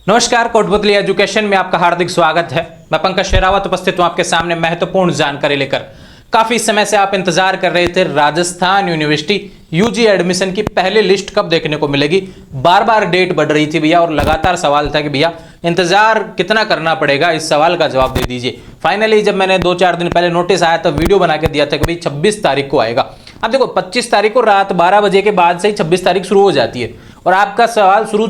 नमस्कार, कोटपुतली एजुकेशन में आपका हार्दिक स्वागत है। मैं पंकज शेरावत उपस्थित हूं आपके सामने महत्वपूर्ण जानकारी लेकर। काफी समय से आप इंतजार कर रहे थे राजस्थान यूनिवर्सिटी यूजी एडमिशन की पहली लिस्ट कब देखने को मिलेगी। बार बार डेट बढ़ रही थी भैया और लगातार सवाल था कि भैया इंतजार कितना करना पड़ेगा, इस सवाल का जवाब दे दीजिए। फाइनली जब मैंने 2-4 दिन पहले नोटिस आया तो वीडियो बना के दिया था कि भाई 26 तारीख को आएगा। अब देखो 25 तारीख को रात 12 बजे के बाद से ही 26 तारीख शुरू हो जाती है और आपका सवाल शुरू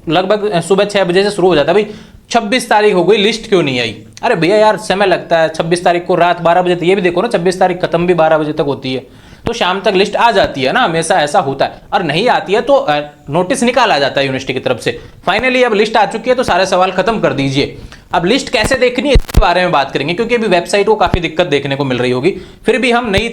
लगभग सुबह 6 बजे से शुरू हो जाता है। भाई 26 तारीख हो गई, लिस्ट क्यों नहीं आई? अरे भैया यार समय लगता है। 26 तारीख को रात 12 बजे, तो ये भी देखो ना 26 तारीख खत्म भी 12 बजे तक होती है, तो शाम तक लिस्ट आ जाती है ना, हमेशा ऐसा होता है। और नहीं आती है तो नोटिस निकाला जाता है यूनिवर्सिटी की तरफ से। फाइनली अब लिस्ट आ चुकी है तो सारे सवाल खत्म कर दीजिए। अब लिस्ट कैसे देखनी है इसके बारे में बात करेंगे, क्योंकि अभी वेबसाइट को काफी दिक्कत देखने को मिल रही होगी। फिर भी हम नई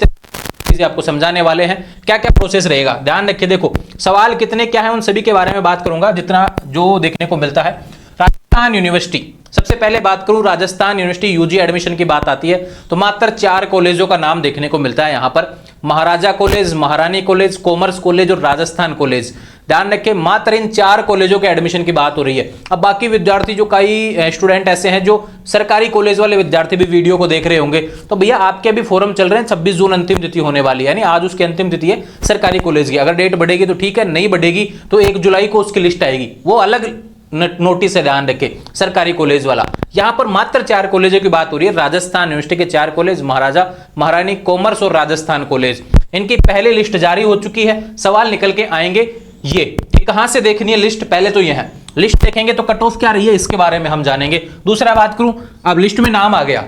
चीजें आपको समझाने वाले हैं, क्या क्या प्रोसेस रहेगा। ध्यान रखिए, देखो सवाल कितने क्या है उन सभी के बारे में बात करूंगा जितना जो देखने को मिलता है। राजस्थान यूनिवर्सिटी, सबसे पहले बात करूं राजस्थान यूनिवर्सिटी यूजी एडमिशन की बात आती है तो मात्र 4 कॉलेजों का नाम देखने को मिलता है यहाँ पर। महाराजा कॉलेज, महारानी कॉलेज, कॉमर्स कॉलेज और राजस्थान कॉलेज। ध्यान रखें, मात्र इन 4 कॉलेजों के एडमिशन की बात हो रही है। अब बाकी विद्यार्थी, जो कई स्टूडेंट ऐसे हैं जो सरकारी कॉलेज वाले विद्यार्थी भी वीडियो को देख रहे होंगे, तो भैया आपके भी फॉर्म चल रहे हैं। 26 जून अंतिम तिथि होने वाली है, यानी आज उसकी अंतिम तिथि है सरकारी कॉलेज की। अगर डेट बढ़ेगी तो ठीक है, नहीं बढ़ेगी तो 1 जुलाई को उसकी लिस्ट आएगी, वो अलग नोटिस है। ध्यान रखें, सरकारी कॉलेज वाला। यहां पर मात्र 4 कॉलेजों की बात हो रही है। राजस्थान यूनिवर्सिटी के 4 कॉलेज, महाराजा, महारानी, कॉमर्स और राजस्थान कॉलेज। इनकी पहली लिस्ट जारी हो चुकी है। सवाल निकल के आएंगे ये कहां से देखनी है लिस्ट, पहले तो यह है। लिस्ट देखेंगे तो कट ऑफ क्या रही है इसके बारे में हम जानेंगे। दूसरा बात करूं, अब लिस्ट में नाम आ गया,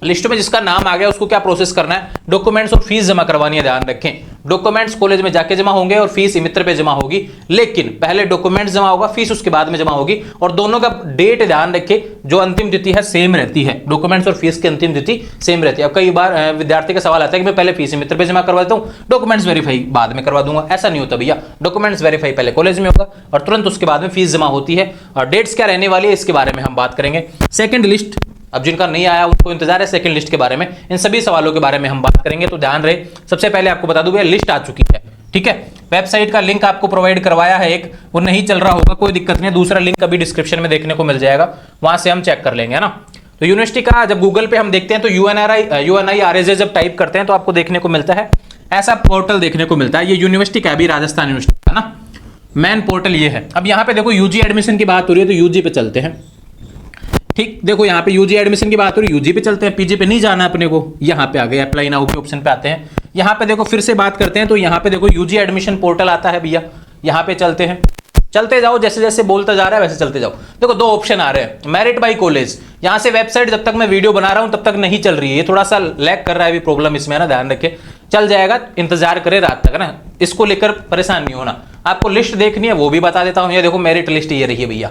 लिस्ट में जिसका नाम आ गया उसको क्या प्रोसेस करना है, डॉक्यूमेंट्स और फीस जमा करवानी है। ध्यान रखें, डॉक्यूमेंट्स कॉलेज में जाके जमा होंगे और फीस मित्र पे जमा होगी, लेकिन पहले डॉक्यूमेंट्स जमा होगा, फीस उसके बाद में जमा होगी। और दोनों का डेट ध्यान रखें, जो अंतिम तिथि है सेम रहती है। डॉक्यूमेंट्स और फीस की अंतिम तिथि सेम रहती है। अब कई बार विद्यार्थी का सवाल आता है कि मैं पहले फीस मित्र पे जमा करवा देता हूं, डॉक्यूमेंट्स वेरीफाई बाद में करवा दूंगा। ऐसा नहीं होता भैया, डॉक्यूमेंट्स वेरीफाई पहले कॉलेज में होगा और तुरंत उसके बाद में फीस जमा होती है। और डेट्स क्या रहने वाली है इसके बारे में हम बात करेंगे। सेकंड लिस्ट, अब जिनका नहीं आया उनको इंतजार है सेकंड लिस्ट के बारे में, इन सभी सवालों के बारे में हम बात करेंगे। तो ध्यान रहे, सबसे पहले आपको बता दूं भैया लिस्ट आ चुकी है, ठीक है। वेबसाइट का लिंक आपको प्रोवाइड करवाया है एक, वो नहीं चल रहा होगा, कोई दिक्कत नहीं है। दूसरा लिंक अभी डिस्क्रिप्शन में देखने को मिल जाएगा, वहां से हम चेक कर लेंगे, है ना। तो यूनिवर्सिटी का जब गूगल पे हम देखते हैं तो UNIRJ जब टाइप करते हैं तो आपको देखने को मिलता है ऐसा पोर्टल देखने को मिलता है। ये यूनिवर्सिटी का भी, राजस्थान यूनिवर्सिटी का ना मेन पोर्टल ये है। अब यहाँ पे देखो यूजी एडमिशन की बात हो रही है तो यूजी पे चलते हैं, ठीक। देखो यहाँ पे यूजी एडमिशन की बात हो रही है, यूजी पे चलते हैं, पीजी पे नहीं जाना अपने को। यहाँ पे आ गए, अप्लाई नाउ के ऑप्शन पे आते हैं। यहाँ पे देखो फिर से बात करते हैं तो यहाँ पे देखो यूजी एडमिशन पोर्टल आता है भैया, यहाँ पे चलते हैं। चलते जाओ, जैसे जैसे बोलता जा रहा है वैसे चलते जाओ। देखो 2 ऑप्शन आ रहे हैं, मेरिट बाई कॉलेज। यहाँ से वेबसाइट जब तक मैं वीडियो बना रहा हूँ तब तक नहीं चल रही है, ये थोड़ा सा लैग कर रहा है, भी प्रॉब्लम इसमें है ना, ध्यान रखे। चल जाएगा, इंतजार करे रात तक, है ना, इसको लेकर परेशान नहीं होना। आपको लिस्ट देखनी है वो भी बता देता हूँ। ये देखो मेरिट लिस्ट ये रही है भैया,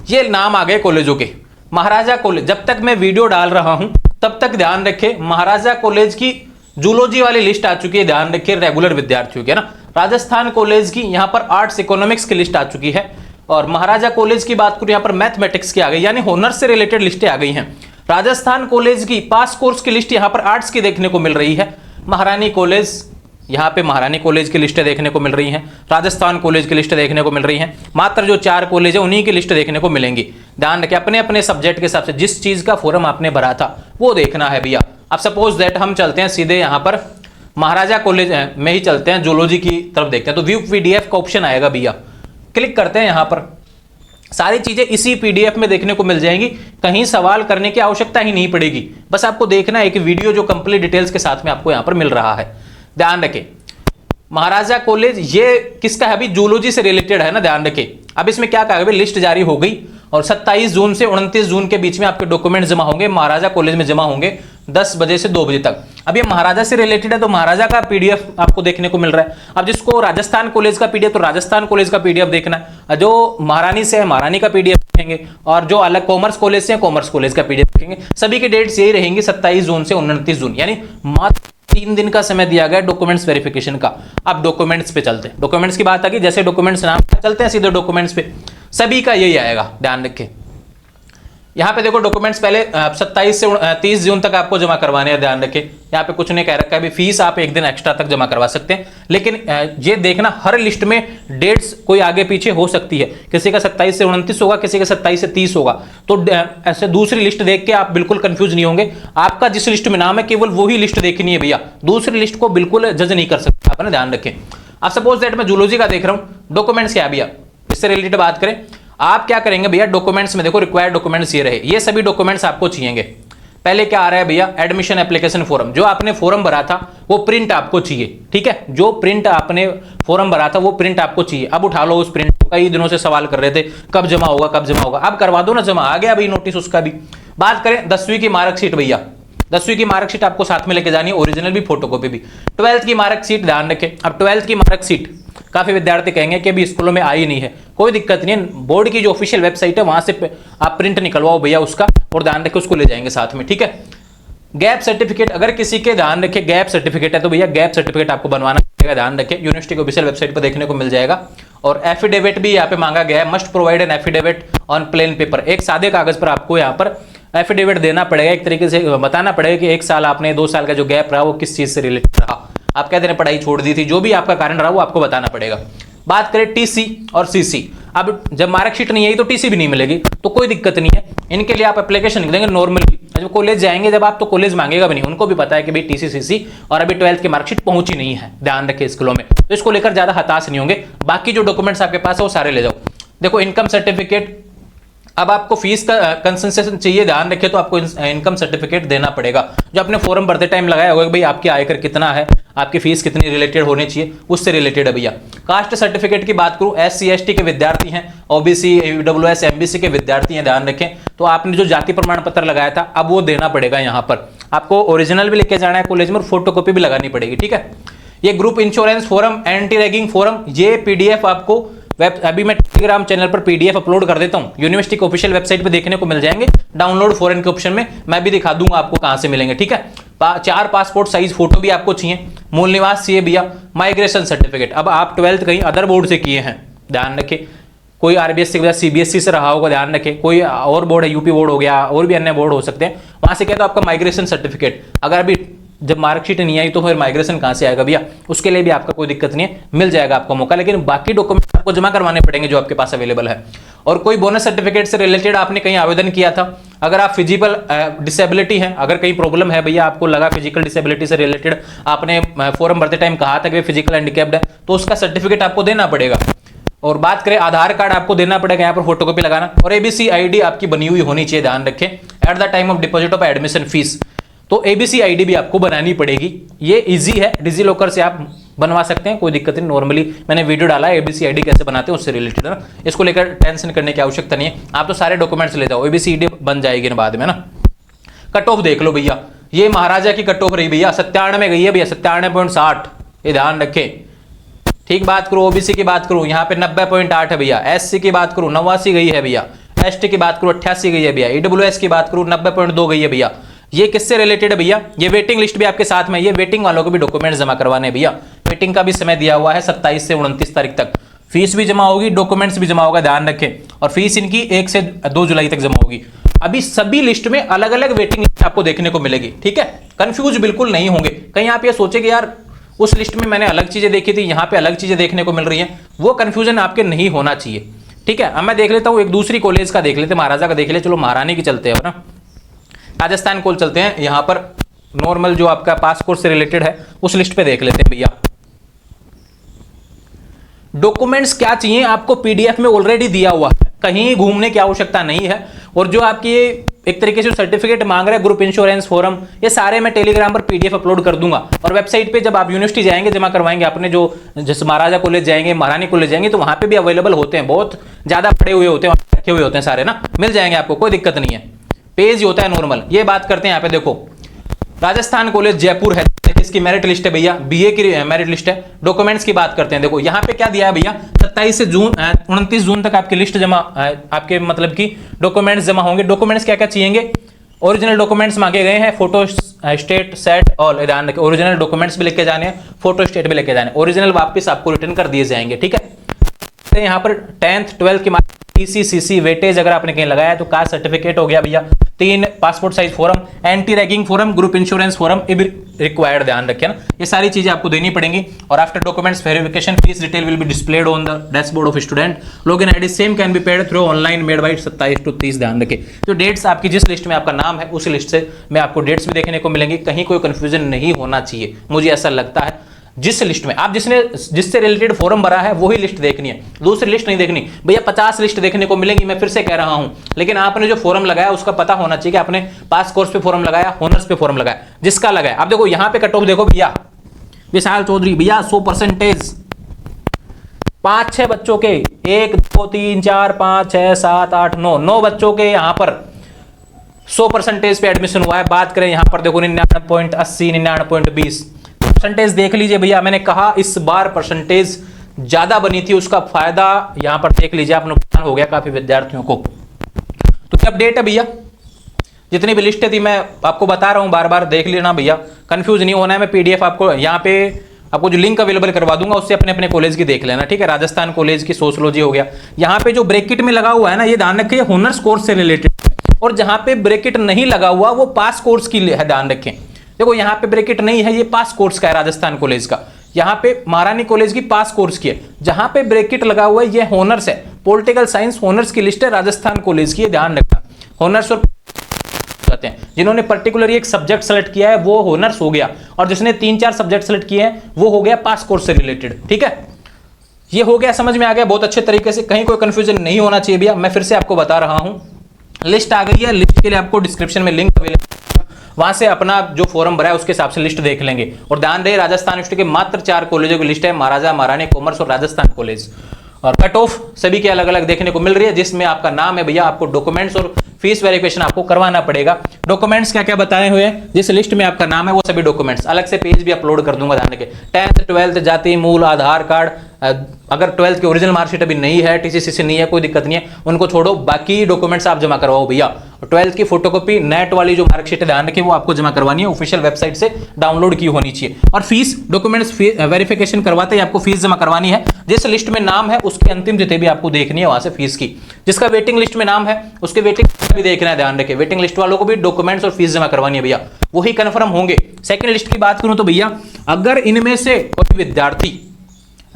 ये नाम आ गए कॉलेजों के। महाराजा कॉलेज, जब तक मैं वीडियो डाल रहा हूं तब तक ध्यान रखें महाराजा कॉलेज की जूलॉजी वाली लिस्ट आ चुकी है। ध्यान रखिए रेगुलर विद्यार्थियों के ना। राजस्थान कॉलेज की यहां पर आर्ट्स इकोनॉमिक्स की लिस्ट आ चुकी है। और महाराजा कॉलेज की बात करूं यहां पर मैथमेटिक्स की आ गई, यानी होनर्स से रिलेटेड लिस्टें आ गई हैं। राजस्थान कॉलेज की पास कोर्स की लिस्ट यहां पर आर्ट्स की देखने को मिल रही है। महारानी कॉलेज, यहाँ पे महारानी कॉलेज की लिस्टें देखने को मिल रही हैं, राजस्थान कॉलेज की लिस्ट देखने को मिल रही हैं। मात्र जो 4 कॉलेज है उन्हीं की लिस्ट देखने को मिलेंगी। ध्यान रखें, अपने अपने सब्जेक्ट के हिसाब से जिस चीज का फॉर्म आपने भरा था वो देखना है भैया। अब सपोज दैट हम चलते हैं सीधे यहाँ पर महाराजा कॉलेज में ही चलते हैं, जूलॉजी की तरफ देखते हैं तो व्यू PDF का ऑप्शन आएगा भैया, क्लिक करते हैं। यहाँ पर सारी चीजें इसी PDF में देखने को मिल जाएंगी, कहीं सवाल करने की आवश्यकता ही नहीं पड़ेगी। बस आपको देखना है कि वीडियो जो कंप्लीट डिटेल्स के साथ में आपको यहाँ पर मिल रहा है। ध्यान रखें, महाराजा कॉलेज ये किसका है अभी, जूलॉजी से रिलेटेड है ना, ध्यान रखें। अब इसमें क्या कहा, लिस्ट जारी हो गई और 27 जून से 29 जून के बीच में आपके डॉक्यूमेंट जमा होंगे, महाराजा कॉलेज में जमा होंगे 10 बजे से 2 बजे तक। अब ये महाराजा से रिलेटेड है तो महाराजा का PDF आपको देखने को मिल रहा है। अब जिसको राजस्थान कॉलेज का PDF तो राजस्थान कॉलेज का PDF देखना है, जो महारानी से है महारानी का PDF देखेंगे, और जो अलग कॉमर्स कॉलेज से है कॉमर्स कॉलेज का PDF देखेंगे। सभी की डेट्स यही रहेंगी 27 जून से 29 जून, यानी मात्र 3 दिन का समय दिया गया डॉक्यूमेंट्स वेरिफिकेशन का। अब डॉक्यूमेंट्स पे चलते हैं, डॉक्यूमेंट्स की बात आ गई, जैसे डॉक्यूमेंट्स नाम चलते हैं सीधे डॉक्यूमेंट्स पे, सभी का यही आएगा। ध्यान रखें, यहाँ पे देखो डॉक्यूमेंट्स पहले 27 से 30 जून तक आपको जमा करवाने हैं, ध्यान रखें। यहाँ पे कुछ नहीं कह रखा है, फीस आप एक दिन एक्स्ट्रा तक जमा करवा सकते हैं, लेकिन ये देखना हर लिस्ट में डेट्स कोई आगे पीछे हो सकती है, किसी का 27 से 29 होगा, किसी का 27 से 30 होगा। तो ऐसे दूसरी लिस्ट देख के आप बिल्कुल कंफ्यूज नहीं होंगे। आपका जिस लिस्ट में नाम है केवल वही लिस्ट देखनी है भैया, दूसरी लिस्ट को बिल्कुल जज नहीं कर सकते आप, है ना, ध्यान रखें। अब सपोज दैट मैं जूलॉजी का देख रहा हूं, डॉक्यूमेंट्स क्या है भैया, इससे रिलेटेड बात करें। आप क्या करेंगे भैया, डॉक्यूमेंट्स में देखो रिक्वायर्ड डॉक्यूमेंट्स ये रहे, ये सभी डॉक्यूमेंट्स आपको चाहिएंगे। पहले क्या आ रहा है भैया, एडमिशन एप्लीकेशन फॉर्म, जो आपने फॉर्म भरा था वो प्रिंट आपको चाहिए, ठीक है, जो प्रिंट आपने फॉर्म भरा था वो प्रिंट आपको चाहिए। अब उठा लो उस प्रिंट को, कई दिनों से सवाल कर रहे थे कब जमा होगा कब जमा होगा, अब करवा दो ना जमा, आ गया भाई नोटिस उसका भी। बात करें 10वीं की मार्कशीट भैया, 10वीं की मार्कशीट आपको साथ में लेके जानी है, ओरिजिनल भी फोटोकॉपी भी। 12th की मार्कशीट ध्यान रखें, अब 12th की मार्कशीट काफी विद्यार्थी कहेंगे कि अभी स्कूलों में आई नहीं है, कोई दिक्कत नहीं है, बोर्ड की जो ऑफिशियल वेबसाइट है वहां से आप प्रिंट निकलवाओ भैया उसका, और ध्यान रखें उसको ले जाएंगे साथ में, ठीक है। गैप सर्टिफिकेट, अगर किसी के ध्यान रखें गैप सर्टिफिकेट है तो भैया गैप सर्टिफिकेट आपको बनवाना पड़ेगा, ध्यान रखें, यूनिवर्सिटी की ऑफिशियल वेबसाइट पर देखने को मिल जाएगा। और एफिडेविट भी यहाँ पे मांगा गया है, must provide an affidavit on plain paper, एक सादे कागज पर आपको यहाँ पर एफिडेविट देना पड़ेगा, एक तरीके से बताना पड़ेगा कि 1 साल आपने 2 साल का जो गैप रहा वो किस चीज से रिलेटेड रहा, आप कहते हैं पढ़ाई छोड़ दी थी, जो भी आपका कारण रहा वो आपको बताना पड़ेगा। बात करें टीसी और सीसी, अब जब मार्कशीट नहीं आई तो टीसी भी नहीं मिलेगी, तो कोई दिक्कत नहीं है, इनके लिए आप एप्लीकेशन लिख देंगे नॉर्मली। जब कॉलेज जाएंगे जब आप, तो कॉलेज मांगेगा भी नहीं, उनको भी पता है कि भाई टीसी सीसी और अभी 12th की मार्कशीट पहुंची नहीं है, ध्यान रखें स्कूलों में, तो इसको लेकर ज्यादा हताश नहीं होंगे। बाकी जो डॉक्यूमेंट्स आपके पास है वो सारे ले जाओ। देखो इनकम सर्टिफिकेट, अब आपको फीस का कंसेशन चाहिए, ध्यान रखिए, तो आपको इनकम सर्टिफिकेट देना पड़ेगा, जो आपने फॉर्म भरते टाइम लगाया होगा कि भाई आपकी आयकर कितना है, आपकी फीस कितनी रिलेटेड होनी चाहिए, उससे रिलेटेड है भैया। कास्ट सर्टिफिकेट की बात करूं, SC ST के विद्यार्थी हैं, OBC EWS MBC के विद्यार्थी हैं, ध्यान रखें, तो आपने जो जाति प्रमाण पत्र लगाया था अब वो देना पड़ेगा। यहाँ पर आपको ओरिजिनल भी लेके जाना है कॉलेज में और फोटोकॉपी भी लगानी पड़ेगी, ठीक है। ये group insurance form, anti ragging form, ये PDF आपको अभी मैं टेलीग्राम चैनल पर PDF अपलोड कर देता हूं, यूनिवर्सिटी की ऑफिशियल वेबसाइट पे देखने को मिल जाएंगे, डाउनलोड फॉरेन के ऑप्शन में मैं भी दिखा दूंगा आपको कहां से मिलेंगे, ठीक है। 4 पासपोर्ट साइज फोटो भी आपको चाहिए, मूल निवास चाहिए भैया, माइग्रेशन सर्टिफिकेट, अब आप 12th कहीं अदर बोर्ड से किए हैं, ध्यान रखें, कोई RBSC के CBSE से रहा होगा, ध्यान रखें, कोई और बोर्ड है, यूपी बोर्ड हो गया, और भी अन्य बोर्ड हो सकते हैं, वहां से क्या तो आपका माइग्रेशन सर्टिफिकेट, अगर अभी जब मार्कशीट नहीं आई तो फिर माइग्रेशन कहां से आएगा भैया, उसके लिए भी आपका कोई दिक्कत नहीं है, मिल जाएगा आपको मौका, लेकिन बाकी डॉक्यूमेंट आपको जमा करवाने पड़ेंगे जो आपके पास अवेलेबल है। और कोई बोनस सर्टिफिकेट से रिलेटेड आपने कहीं आवेदन किया था, अगर आप फिजिकल डिसेबिलिटी हैं, अगर कहीं प्रॉब्लम है भैया, आपको लगा फिजिकल डिसेबिलिटी से रिलेटेड, आपने फॉर्म भरते टाइम कहा था कि फिजिकल हैंडीकैप्ड है, तो उसका सर्टिफिकेट आपको देना पड़ेगा। और बात करें आधार कार्ड आपको देना पड़ेगा यहाँ पर फोटोकॉपी लगाना, और ABC ID आपकी बनी हुई होनी चाहिए, ध्यान रखें, at the time of deposit of admission fees, तो ABC ID भी आपको बनानी पड़ेगी। ये इजी है, डिजी लॉकर से आप बनवा सकते हैं, कोई दिक्कत नहीं, नॉर्मली मैंने वीडियो डाला है ABC ID कैसे बनाते हैं उससे रिलेटेड, है ना, इसको लेकर टेंशन करने की आवश्यकता नहीं है, आप तो सारे डॉक्यूमेंट्स ले जाओ, ABC ID बन जाएगी ना बाद में ना। कट ऑफ देख लो भैया, ये महाराजा की कट ऑफ रही भैया, 97 गई है भैया, 97.60, ये ध्यान रखें, ठीक। बात करो OBC की बात करूं, यहाँ पे 90.8 है भैया, SC की बात करूं 89 गई है भैया, ST की बात करूं 88 गई है भैया, EWS की बात करूं 90.2 गई है भैया। ये किससे रिलेटेड है भैया, ये वेटिंग लिस्ट भी आपके साथ में, ये वेटिंग वालों को भी डॉक्यूमेंट्स जमा करवाने हैं भैया, वेटिंग का भी समय दिया हुआ है 27 से 29 तारीख तक, फीस भी जमा होगी, डॉक्यूमेंट्स भी जमा होगा, ध्यान रखें, और फीस इनकी 1 से 2 जुलाई तक जमा होगी। अभी सभी लिस्ट में अलग अलग वेटिंग लिस्ट आपको देखने को मिलेगी, ठीक है, कंफ्यूज बिल्कुल नहीं होंगे। कहीं आप ये सोचे कि यार उस लिस्ट में मैंने अलग चीजें देखी थी, यहाँ पे अलग चीजें देखने को मिल रही हैं, वो कंफ्यूजन आपके नहीं होना चाहिए, ठीक है। अब मैं देख लेता हूँ एक दूसरी कॉलेज का देख लेते, महाराजा का देख ले, चलो महारानी की चलते हैं ना, राजस्थान कॉलेज चलते हैं, यहाँ पर नॉर्मल जो आपका पासपोर्ट से रिलेटेड है उस लिस्ट पे देख लेते हैं भैया। डॉक्यूमेंट्स क्या चाहिए आपको PDF में ऑलरेडी दिया हुआ है, कहीं घूमने की आवश्यकता नहीं है। और जो आपकी ये एक तरीके से सर्टिफिकेट मांग रहा है, ग्रुप इंश्योरेंस फॉर्म, ये सारे मैं टेलीग्राम पर PDF अपलोड कर दूंगा, और वेबसाइट पे जब आप यूनिवर्सिटी जाएंगे जमा करवाएंगे अपने, जो जैसे महाराजा कॉलेज जाएंगे, महारानी कॉलेज जाएंगे, तो वहां पे भी अवेलेबल होते हैं, बहुत ज्यादा पड़े हुए होते हैं, रखे हुए होते हैं सारे ना, मिल जाएंगे आपको, कोई दिक्कत नहीं है, पेज ही होता है नॉर्मल। ये बात करते हैं यहाँ पे, देखो राजस्थान कॉलेज जयपुर है, इसकी मेरिट लिस्ट है भैया, BA की मेरिट लिस्ट है। डॉक्यूमेंट्स की बात करते हैं, देखो यहाँ पे क्या दिया है भैया, 27 से 29 जून तक आपकी लिस्ट जमा, आपके मतलब की डॉक्यूमेंट्स जमा होंगे। डॉक्यूमेंट्स क्या क्या चाहिए, ओरिजिनल डॉक्यूमेंट्स मांगे गए हैं, फोटो स्टेट सेट ऑल, ध्यान रखें, ओरिजिनल डॉक्यूमेंट्स भी लेके जाने हैं, फोटो स्टेट भी लेके जाने, ओरिजिनल वापस आपको रिटर्न कर दिए जाएंगे, ठीक है। करें यहाँ पर 10th 12th की मार्क्स, TCCC वेटेज अगर आपने कहीं लगाया तो कास्ट सर्टिफिकेट हो गया भैया, 3 passport size form, anti ragging form, group insurance form, ये भी रिक्वायर्ड, ध्यान रखिए ना, ये सारी चीजें आपको देनी पड़ेंगी। और after documents verification fees detail will be displayed on the dashboard of student, login ID same can be paid through online made by 27 to 30, ध्यान रखिए। तो डेट्स आपकी जिस लिस्ट में आपका नाम है उस लिस्ट से में आपको डेट्स भी देखने को मिलेंगी, कहीं कोई कंफ्यूजन नहीं होना चाहिए, मुझे ऐसा लगता है। जिस लिस्ट में आप जिससे रिलेटेड फॉर्म भरा है वही लिस्ट देखनी है, दूसरी लिस्ट नहीं देखनी। भैया 50 लिस्ट देखने को मिलेंगी, मैं फिर से कह रहा हूं, लेकिन आपने जो फॉर्म लगाया उसका पता होना चाहिए कि आपने पास कोर्स पे फॉर्म लगाया, ऑनर्स पे फॉर्म लगाया, जिसका लगाया। अब देखो यहां पे कट ऑफ देखो भैया, विशाल चौधरी भैया 100%, 5-6 बच्चों के, 1 2 3 4 5 6 7 8 9 बच्चों के यहां पर 100% पे एडमिशन हुआ है। बात करें यहां पर देखो 99.80, 99.20 परसेंटेज देख लीजिए भैया। मैंने कहा इस बार परसेंटेज ज्यादा बनी थी, उसका फायदा यहां पर देख लीजिए, आप नुकसान हो गया काफी विद्यार्थियों को। तो क्या अपडेट है भैया, जितनी भी लिस्ट थी मैं आपको बता रहा हूं, बार बार देख लेना भैया, कंफ्यूज नहीं होना है। मैं पीडीएफ आपको यहां पे आपको जो लिंक अवेलेबल करवा दूंगा, उससे अपने अपने कॉलेज की देख लेना, ठीक है। राजस्थान कॉलेज की सोशियोलॉजी हो गया, यहां पे जो ब्रैकेट में लगा हुआ है ना, ये ध्यान रखिए ऑनर्स कोर्स से रिलेटेड, और जहां पे ब्रैकेट नहीं लगा हुआ वो पास कोर्स की है, ध्यान रखें। देखो यहाँ पे ब्रैकेट नहीं है, ये पास कोर्स का है राजस्थान कॉलेज का, यहाँ पे महारानी कॉलेज की पास कोर्स की है। जहां पे ब्रैकेट लगा हुआ है ये ऑनर्स है, पॉलिटिकल साइंस ऑनर्स की लिस्ट है राजस्थान कॉलेज की, ध्यान रखना। ऑनर्स और कहते हैं जिन्होंने पर्टिकुलरली एक सब्जेक्ट सेलेक्ट किया है वो ऑनर्स हो गया, और जिसने 3-4 सब्जेक्ट सेलेक्ट किए हैं वो हो गया पास कोर्स से रिलेटेड, ठीक है। ये हो गया, समझ में आ गया बहुत अच्छे तरीके से, कहीं कोई कंफ्यूजन नहीं होना चाहिए भैया। मैं फिर से आपको बता रहा हूं, लिस्ट आ गई है, लिस्ट के लिए आपको डिस्क्रिप्शन में लिंक अवेलेबल, वहां से अपना जो फॉर्म भरा है उसके हिसाब से लिस्ट देख लेंगे। और ध्यान रहे राजस्थान यूनिवर्सिटी के मात्र 4 कॉलेजों की लिस्ट है, महाराजा, महारानी, कॉमर्स और राजस्थान कॉलेज, और कट ऑफ सभी के अलग अलग देखने को मिल रही है। जिसमें आपका नाम है भैया, आपको डॉक्यूमेंट्स और फीस वेरिफिकेशन आपको करवाना पड़ेगा। डॉक्यूमेंट्स क्या क्या बताए हुए हैं, जिस लिस्ट में आपका नाम है वो सभी डॉक्यूमेंट्स, अलग से पेज भी अपलोड कर दूंगा, ध्यान रखें। 10th 12th जाति मूल, आधार कार्ड, अगर 12th की ओरिजिनल मार्कशीट अभी नहीं है, TCCC नहीं है, कोई दिक्कत नहीं है, उनको छोड़ो, बाकी डॉक्यूमेंट्स आप जमा करवाओ भैया। 12th की फोटोकॉपी नेट वाली जो मार्कशीट है, ध्यान रखें, वो आपको जमा करवानी है, ऑफिशियल वेबसाइट से डाउनलोड की होनी चाहिए। और फीस डॉक्यूमेंट्स वेरिफिकेशन करवाते ही आपको फीस जमा करवानी है। जिस लिस्ट में नाम है उसकी अंतिम तिथि भी आपको देखनी है वहां से फीस की। जिसका वेटिंग लिस्ट में नाम है उसके वेटिंग भी देखना है, ध्यान रखें। वेटिंग लिस्ट वालों को भी डॉक्यूमेंट्स और फीस जमा करवानी है भैया, वही कंफर्म होंगे। सेकंड लिस्ट की बात करूं तो भैया, अगर इनमें से कोई विद्यार्थी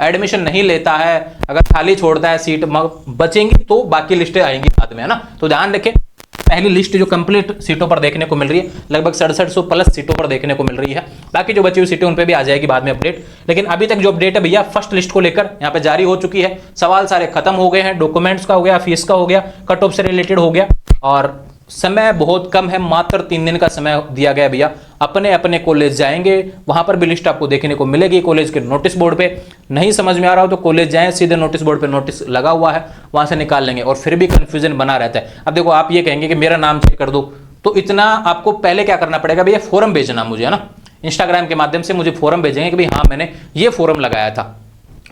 एडमिशन नहीं लेता है, अगर खाली छोड़ता है सीट बचेंगी तो बाकी लिस्टें आएंगी बाद में, है ना। तो ध्यान रखें, पहली लिस्ट जो कंप्लीट सीटों पर देखने को मिल रही है, लगभग 6700 प्लस सीटों पर देखने को मिल रही है। बाकी जो बची हुई सीटें उन पे भी आ जाएगी बाद में अपडेट। लेकिन अभी तक जो अपडेट है भैया फर्स्ट लिस्ट को लेकर यहाँ पे जारी हो चुकी है। सवाल सारे खत्म हो गए हैं, डॉक्यूमेंट्स का हो गया, फीस का हो गया, कट ऑफ से रिलेटेड हो गया, और समय बहुत कम है, मात्र 3 दिन का समय दिया गया भैया। अपने अपने कॉलेज जाएंगे, वहां पर भी लिस्ट आपको देखने को मिलेगी कॉलेज के नोटिस बोर्ड पे। नहीं समझ में आ रहा हो तो कॉलेज जाएं, सीधे नोटिस बोर्ड पे नोटिस लगा हुआ है, वहां से निकाल लेंगे। और फिर भी कंफ्यूजन बना रहता है। अब देखो आप ये कहेंगे कि मेरा नाम चेक कर दो, तो इतना आपको पहले क्या करना पड़ेगा भैया, फॉर्म भेजना मुझे, है ना। इंस्टाग्राम के माध्यम से मुझे फॉर्म भेजेंगे कि भाई हाँ मैंने ये फॉर्म लगाया था,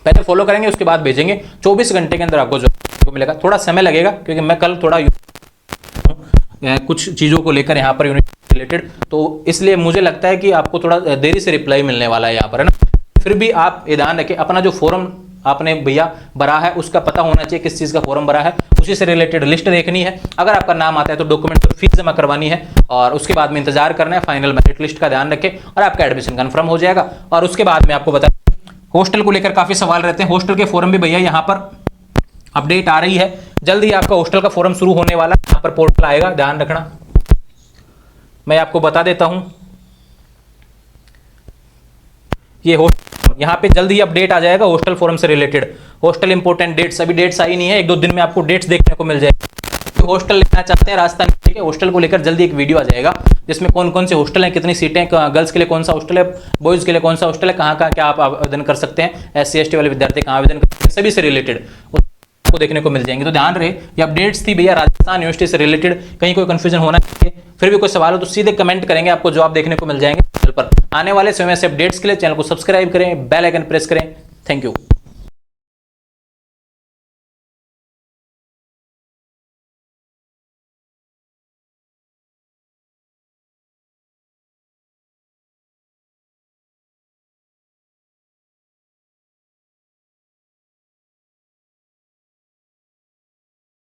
पहले फॉलो करेंगे, उसके बाद भेजेंगे। 24 घंटे के अंदर आपको जो मिलेगा, थोड़ा समय लगेगा क्योंकि मैं कल थोड़ा कुछ चीज़ों को लेकर यहाँ पर यूनिवर्सिटी रिलेटेड, तो इसलिए मुझे लगता है कि आपको थोड़ा देरी से रिप्लाई मिलने वाला है यहाँ पर, है ना। फिर भी आप ये ध्यान रखें, अपना जो फॉर्म आपने भैया भरा है उसका पता होना चाहिए, किस चीज़ का फॉर्म भरा है, उसी से रिलेटेड लिस्ट देखनी है। अगर आपका नाम आता है तो डॉक्यूमेंट फीस जमा करवानी है, और उसके बाद में इंतजार करना है फाइनल मेरिट लिस्ट का, ध्यान रखें, और आपका एडमिशन कन्फर्म हो जाएगा। और उसके बाद में आपको बता, हॉस्टल को लेकर काफ़ी सवाल रहते हैं, हॉस्टल के फॉर्म भी भैया यहाँ पर अपडेट आ रही है, जल्द ही आपका हॉस्टल का फॉर्म शुरू होने वाला है, यहाँ पर पोर्टल आएगा, ध्यान रखना। मैं आपको बता देता हूं, ये हॉस्टल यहाँ पे जल्द ही अपडेट आ जाएगा हॉस्टल फॉर्म से रिलेटेड। हॉस्टल इंपॉर्टेंट डेट्स, अभी डेट्स आई नहीं है, 1-2 दिन में आपको डेट्स देखने को मिल जाएगी। तो हॉस्टल लेना चाहते हैं राजस्थान के, हॉस्टल को लेकर जल्दी एक वीडियो आ जाएगा जिसमें कौन कौन से हॉस्टल हैं, कितनी सीटें, गर्ल्स के लिए कौन सा हॉस्टल है, बॉयज के लिए कौन सा हॉस्टल है, कहाँ कहाँ क्या आप आवेदन कर सकते हैं, SC ST वाले विद्यार्थी कहाँ आवेदन कर सकते हैं, सभी से रिलेटेड को देखने को मिल जाएंगे। तो ध्यान रहे, ये अपडेट्स थी भैया राजस्थान यूनिवर्सिटी से रिलेटेड, कहीं कोई कंफ्यूजन होना चाहिए। फिर भी कोई सवाल हो तो सीधे कमेंट करेंगे, आपको जवाब देखने को मिल जाएंगे चैनल पर। आने वाले समय से अपडेट्स के लिए चैनल को सब्सक्राइब करें, बेल आइकन प्रेस करें। Thank you.